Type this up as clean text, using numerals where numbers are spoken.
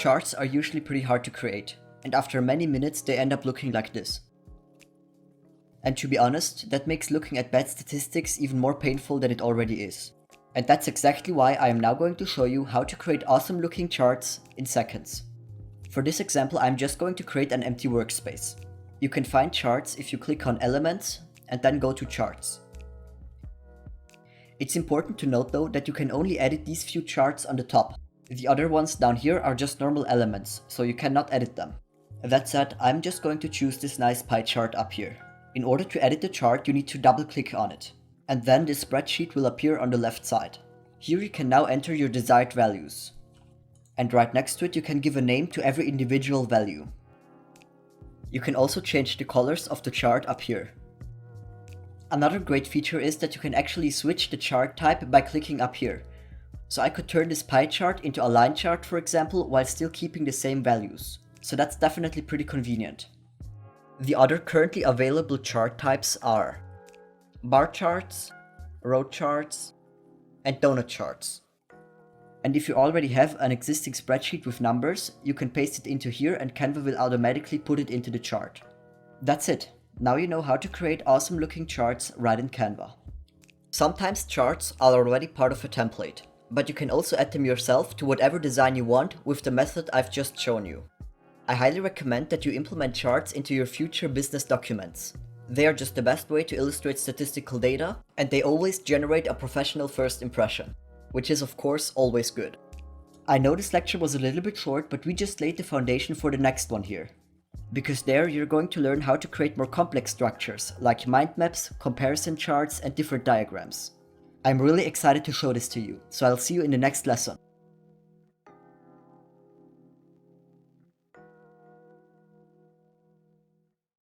Charts are usually pretty hard to create, and after many minutes they end up looking like this. And to be honest, that makes looking at bad statistics even more painful than it already is. And that's exactly why I am now going to show you how to create awesome looking charts in seconds. For this example, I'm just going to create an empty workspace. You can find charts if you click on Elements and then go to Charts. It's important to note though that you can only edit these few charts on the top. The other ones down here are just normal elements, so you cannot edit them. That said, I'm just going to choose this nice pie chart up here. In order to edit the chart, you need to double click on it. And then this spreadsheet will appear on the left side. Here you can now enter your desired values. And right next to it you can give a name to every individual value. You can also change the colors of the chart up here. Another great feature is that you can actually switch the chart type by clicking up here. So I could turn this pie chart into a line chart, for example, while still keeping the same values. So that's definitely pretty convenient. The other currently available chart types are bar charts, row charts, and donut charts. And if you already have an existing spreadsheet with numbers, you can paste it into here and Canva will automatically put it into the chart. That's it. Now you know how to create awesome looking charts right in Canva. Sometimes charts are already part of a template, but you can also add them yourself to whatever design you want with the method I've just shown you. I highly recommend that you implement charts into your future business documents. They are just the best way to illustrate statistical data, and they always generate a professional first impression, which is of course always good. I know this lecture was a little bit short, but we just laid the foundation for the next one here. Because there you're going to learn how to create more complex structures, like mind maps, comparison charts, and different diagrams. I'm really excited to show this to you, so I'll see you in the next lesson.